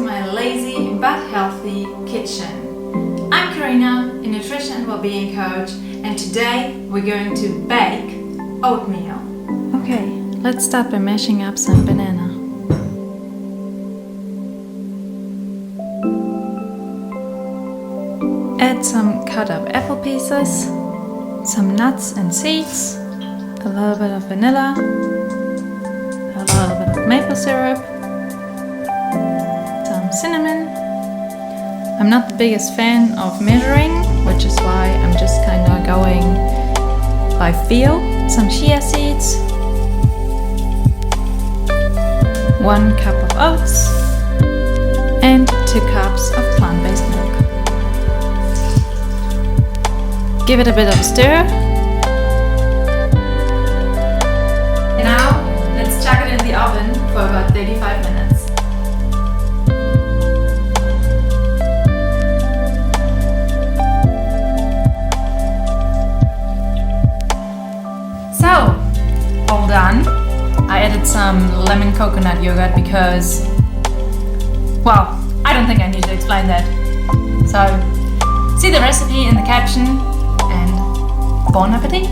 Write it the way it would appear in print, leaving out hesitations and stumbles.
to my lazy but healthy kitchen. I'm Carina, a nutrition and well-being coach, and today we're going to bake oatmeal. Okay, let's start by mashing up some banana. Add some cut up apple pieces, some nuts and seeds, a little bit of vanilla, a little bit of maple syrup, some cinnamon. I'm not the biggest fan of measuring, which is why I'm just kind of going by feel. Some chia seeds, 1 cup of oats, and 2 cups of plant-based milk. Give it a bit of a stir. Now, let's chuck it in the oven for about 35 minutes. So, all done. I added some lemon coconut yogurt because, well, I don't think I need to explain that. So, see the recipe in the caption and bon appetit!